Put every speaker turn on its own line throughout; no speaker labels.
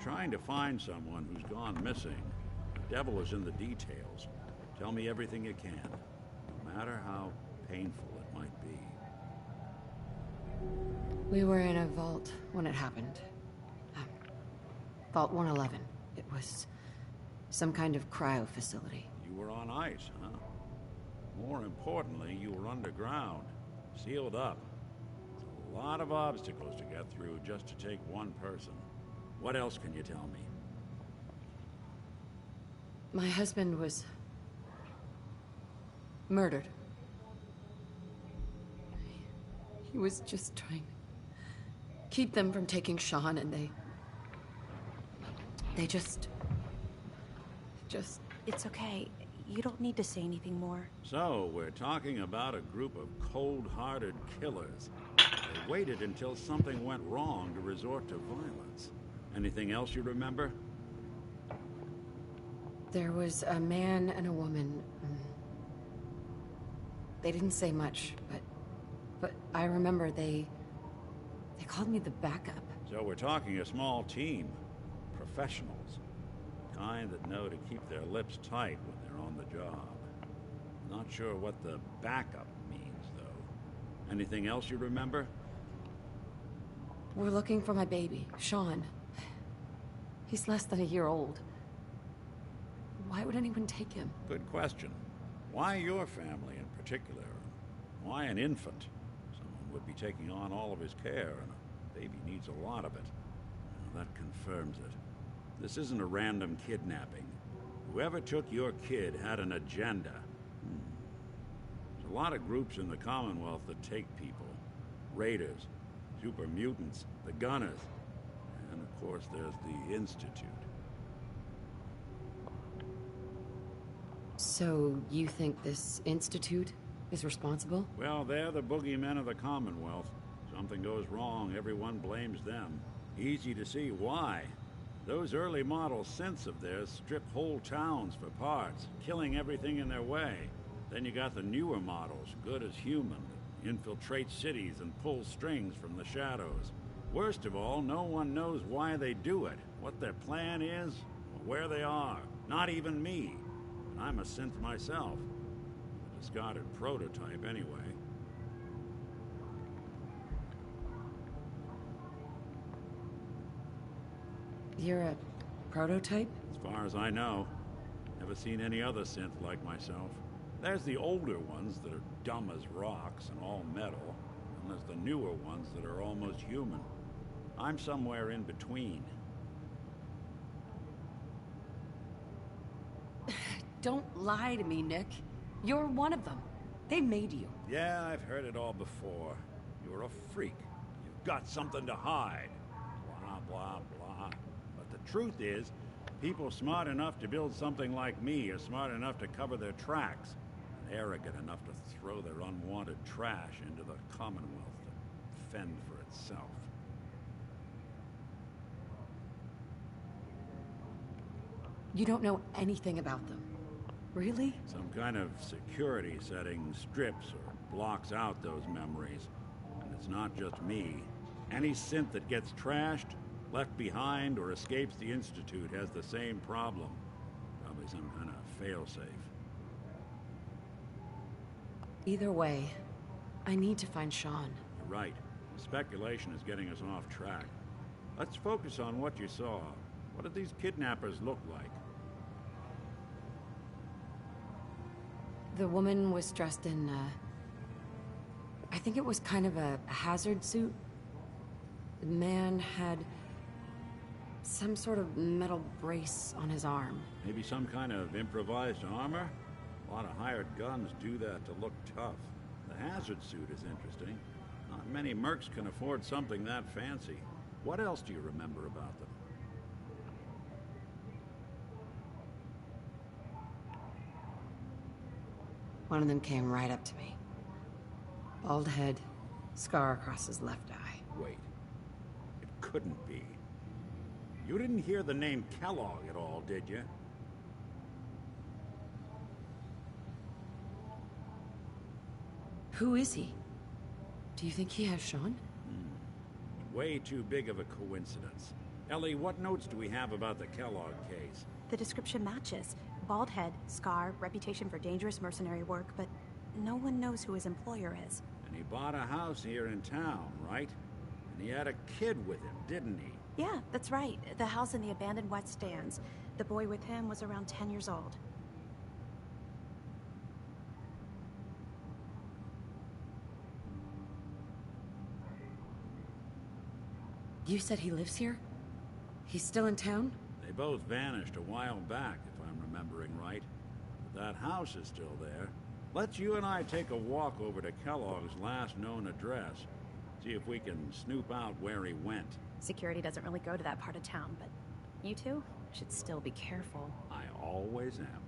trying to find someone who's gone missing. The devil is in the details. Tell me everything you can, no matter how painful it might be.
We were in a vault when it happened. Vault 111. It was some kind of cryo facility.
You were on ice, huh? More importantly, you were underground, sealed up. It's a lot of obstacles to get through just to take one person. What else can you tell me?
My husband was murdered. He was just trying to keep them from taking Sean, and they just...
It's okay. You don't need to say anything more.
So, we're talking about a group of cold-hearted killers. They waited until something went wrong to resort to violence. Anything else you remember?
There was a man and a woman. They didn't say much, but I remember they called me the backup.
So we're talking a small team. Professionals. Kind that know to keep their lips tight when they're on the job. Not sure what the backup means, though. Anything else you remember?
We're looking for my baby, Sean. He's less than a year old. Why would anyone take him?
Good question. Why your family in particular? Why an infant? Someone would be taking on all of his care, and a baby needs a lot of it. Well, that confirms it. This isn't a random kidnapping. Whoever took your kid had an agenda. There's a lot of groups in the Commonwealth that take people. Raiders, super mutants, the Gunners, and of course there's the Institute.
So, you think this Institute is responsible?
Well, they're the boogeymen of the Commonwealth. Something goes wrong, everyone blames them. Easy to see why. Those early model synths of theirs strip whole towns for parts, killing everything in their way. Then you got the newer models, good as human, that infiltrate cities and pull strings from the shadows. Worst of all, no one knows why they do it, what their plan is, or where they are. Not even me. And I'm a synth myself. A discarded prototype, anyway.
You're a prototype?
As far as I know. Never seen any other synth like myself. There's the older ones that are dumb as rocks and all metal, and there's the newer ones that are almost human. I'm somewhere in between.
Don't lie to me, Nick. You're one of them. They made you.
Yeah, I've heard it all before. You're a freak. You've got something to hide. Blah, blah, blah. But the truth is, people smart enough to build something like me are smart enough to cover their tracks, and arrogant enough to throw their unwanted trash into the Commonwealth to fend for itself.
You don't know anything about them. Really?
Some kind of security setting strips or blocks out those memories. And it's not just me. Any synth that gets trashed, left behind, or escapes the Institute has the same problem. Probably some kind of failsafe.
Either way, I need to find Sean.
You're right. The speculation is getting us off track. Let's focus on what you saw. What did these kidnappers look like?
The woman was dressed in, I think it was kind of a hazard suit. The man had some sort of metal brace on his arm.
Maybe some kind of improvised armor? A lot of hired guns do that to look tough. The hazard suit is interesting. Not many mercs can afford something that fancy. What else do you remember about them?
One of them came right up to me. Bald head, scar across his left eye.
Wait. It couldn't be. You didn't hear the name Kellogg at all, did you?
Who is he? Do you think he has Sean?
Way too big of a coincidence. Ellie, what notes do we have about the Kellogg case?
The description matches. Bald head, scar, reputation for dangerous mercenary work, but no one knows who his employer is.
And he bought a house here in town, right? And he had a kid with him, didn't he?
Yeah, that's right. The house in the abandoned West Stands. The boy with him was around 10 years old.
You said he lives here? He's still in town?
They both vanished a while back, if I'm remembering right. But that house is still there. Let's you and I take a walk over to Kellogg's last known address. See if we can snoop out where he went.
Security doesn't really go to that part of town, but you two should still be careful.
I always am.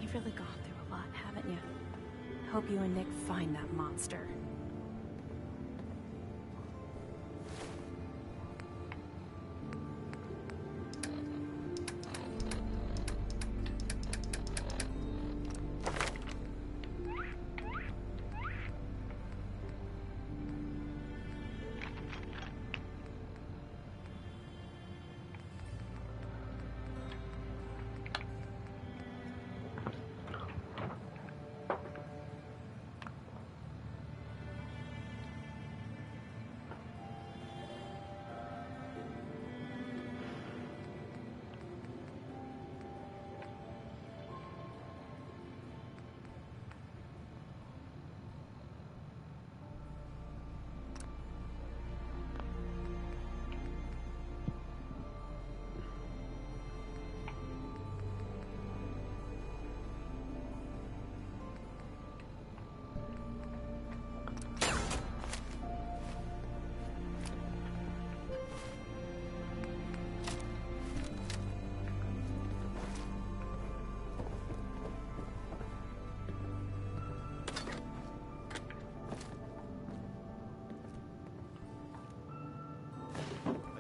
You've really gone through a lot, haven't you? Hope you and Nick find that monster.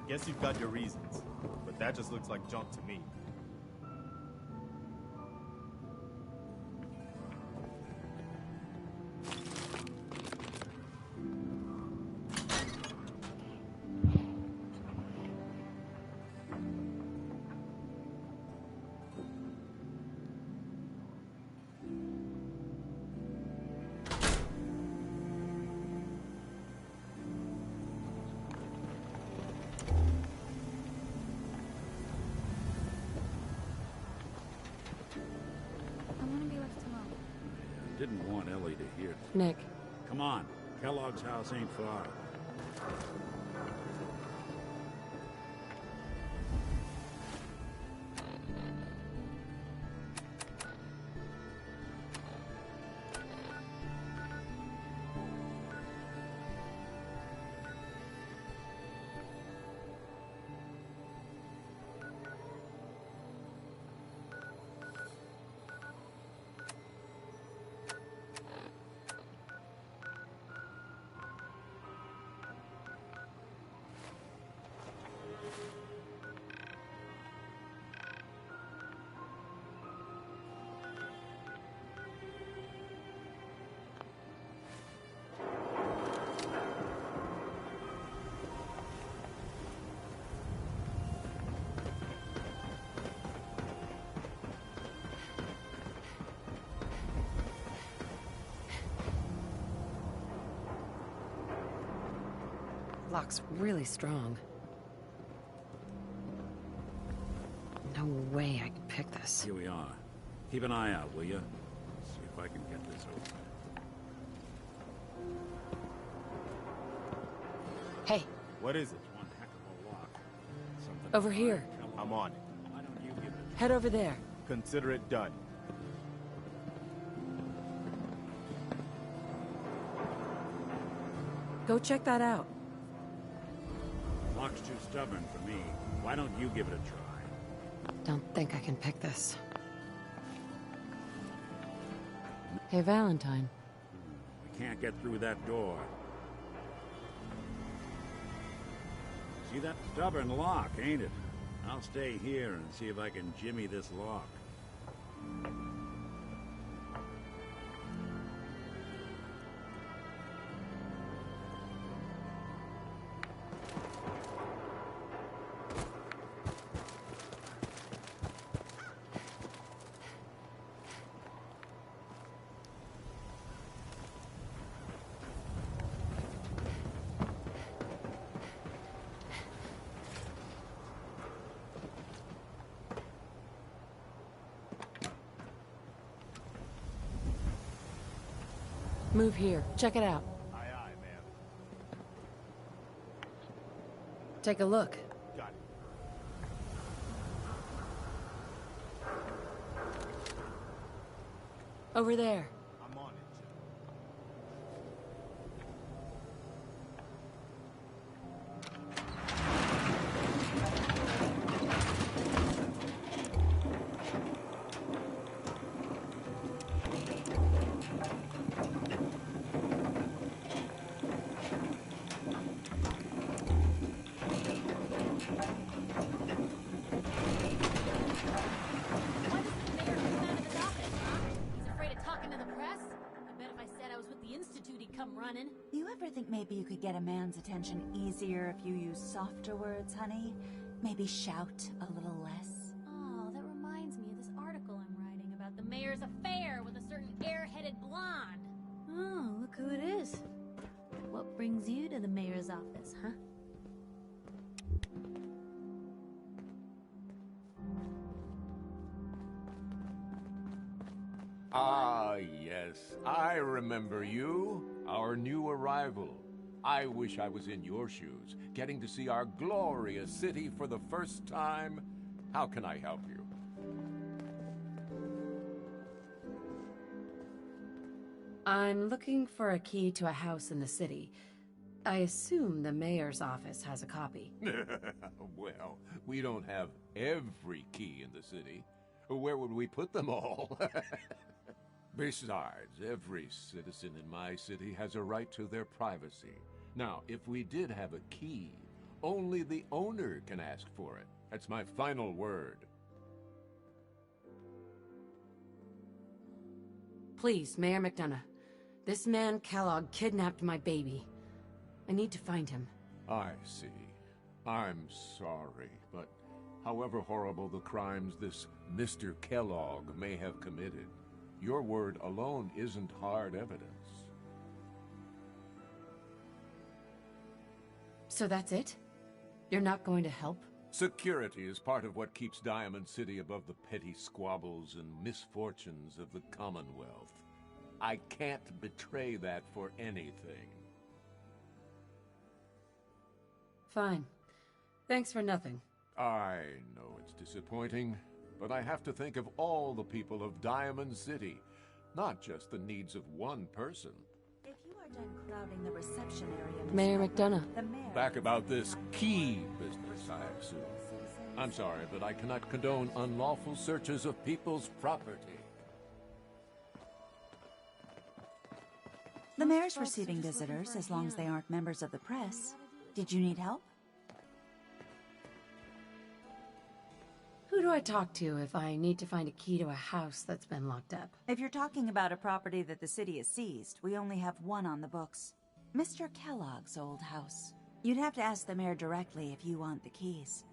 I guess you've got your reasons, but that just looks like junk to me.
Didn't want Ellie to hear.
Nick.
Come on. Kellogg's house ain't far.
Lock's really strong. No way I can pick this.
Here we are. Keep an eye out, will you? See if I can get this open.
Hey.
What is it?
One heck of a lock. Something
Over here.
I'm on it.
Why don't you give it a
Head over there.
Consider it done.
Go check that out.
Lock's too stubborn for me. Why don't you give it a try?
Don't think I can pick this. Hey, Valentine.
We can't get through that door. See that stubborn lock, ain't it? I'll stay here and see if I can jimmy this lock.
Move here. Check it out.
Aye, aye, ma'am.
Take a look.
Got it.
Over there.
I'm on it.
come running.
You ever think maybe you could get a man's attention easier if you use softer words, honey? Maybe shout a little less?
Oh, that reminds me of this article I'm writing about the mayor's affair with a certain airheaded blonde. Oh, look who it is. What brings you to the mayor's office, huh?
Ah, yes. I remember you. Our new arrival. I wish I was in your shoes, getting to see our glorious city for the first time. How can I help you?
I'm looking for a key to a house in the city. I assume the mayor's office has a copy.
Well, we don't have every key in the city. Where would we put them all? Besides, every citizen in my city has a right to their privacy. Now, if we did have a key, only the owner can ask for it. That's my final word.
Please, Mayor McDonough. This man Kellogg kidnapped my baby. I need to find him.
I see. I'm sorry, but however horrible the crimes this Mr. Kellogg may have committed, your word alone isn't hard evidence.
So that's it? You're not going to help?
Security is part of what keeps Diamond City above the petty squabbles and misfortunes of the Commonwealth. I can't betray that for anything.
Fine. Thanks for nothing.
I know it's disappointing, but I have to think of all the people of Diamond City, not just the needs of one person.
If you are done crowding the reception area, Miss
Mayor
Pepper,
McDonough.
the mayor...
Back about this key business, I assume. I'm sorry, but I cannot condone unlawful searches of people's property.
The mayor's receiving visitors as long as they aren't members of the press. Did you need help?
Who do I talk to if I need to find a key to a house that's been locked up?
If you're talking about a property that the city has seized, we only have one on the books. Mr. Kellogg's old house. You'd have to ask the mayor directly if you want the keys.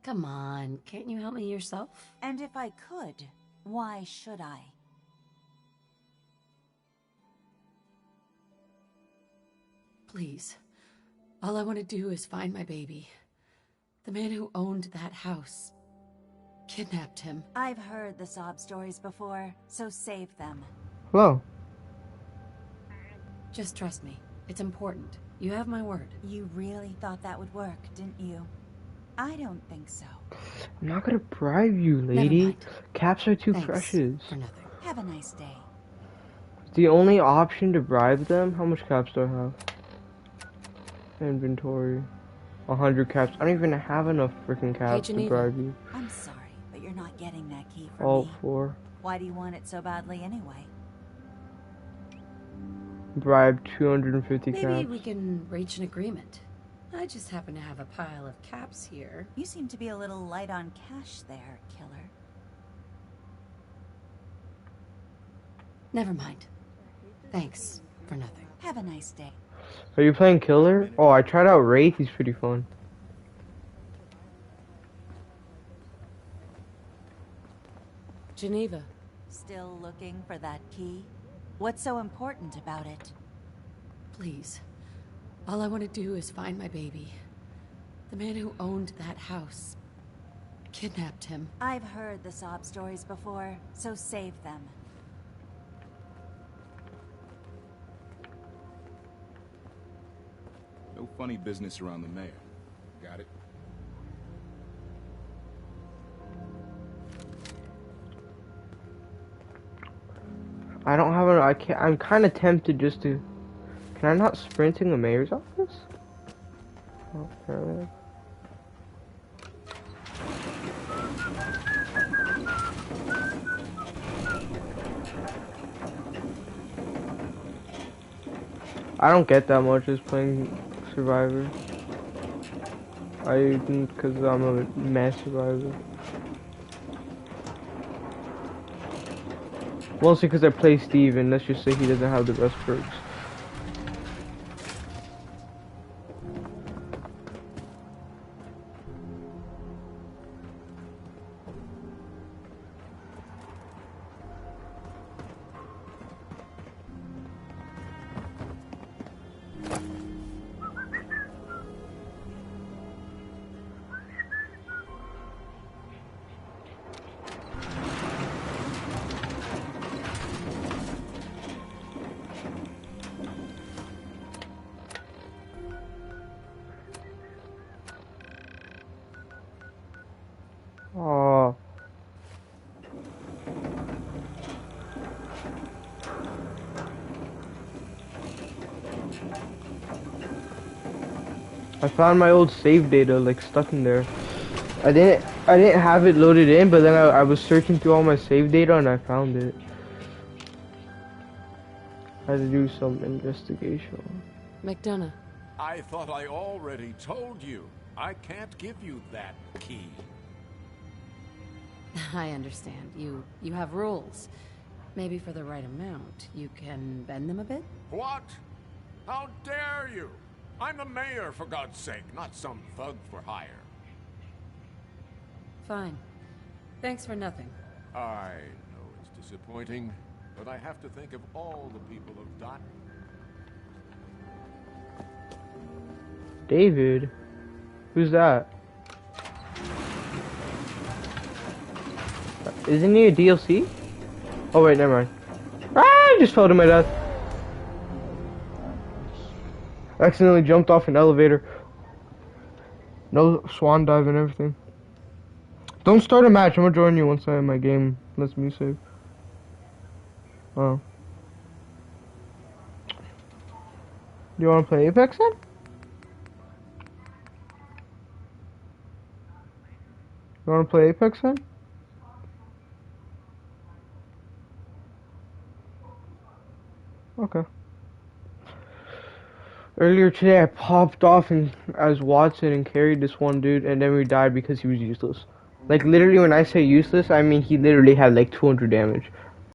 Come on, can't you help me yourself?
And if I could, why should I?
Please. All I want to do is find my baby. The man who owned that house kidnapped him.
I've heard the sob stories before, so save them.
Hello.
Just trust me. It's important. You have my word.
You really thought that would work, didn't you? I don't think so.
I'm not gonna bribe you, lady. Caps are too
Thanks
precious.
for nothing.
Have a nice day.
The only option to bribe them? How much caps do I have? Inventory. 100 caps. I don't even have enough freaking caps to
Geneva.
bribe you.
I'm sorry, but you're not getting that key from
All
me.
4.
Why do you want it so badly anyway?
Bribe 250
Maybe
caps.
we can reach an agreement. I just happen to have a pile of caps here.
You seem to be a little light on cash there, killer.
Never mind. Thanks for nothing.
Have a nice day.
Are you playing Killer? Oh, I tried out Wraith. He's pretty fun.
Geneva.
Still looking for that key? What's so important about it?
Please. All I want to do is find my baby. The man who owned that house kidnapped him.
I've heard the sob stories before, so save them.
No funny business around the mayor. Got it?
I don't have a. I can't. I'm kind of tempted just to. Can I not sprint in the mayor's office? Oh, apparently. I don't get that much as playing Survivor. Because I'm a mass survivor. Mostly because I play Steve, and let's just say he doesn't have the best perks. Oh. I found my old save data like stuck in there. I didn't have it loaded in, but then I was searching through all my save data and I found it. I had to do some investigation.
McDonough.
I thought I already told you. I can't give you that key.
I understand. You have rules. Maybe for the right amount, you can bend them a bit?
What? How dare you? I'm the mayor, for God's sake, not some thug for hire.
Fine. Thanks for nothing.
I know it's disappointing, but I have to think of all the people of Dot.
David? Who's that? Isn't he a DLC? Oh wait, never mind. Ah, I just fell to my death. Accidentally jumped off an elevator. No swan dive and everything. Don't start a match. I'm gonna join you once I have my game lets me save. Oh. Do you wanna play Apex then? You wanna play Apex then? Okay. Earlier today I popped off and as Watson and carried this one dude, and then we died because he was useless. Like literally when I say useless, I mean he literally had like 200 damage.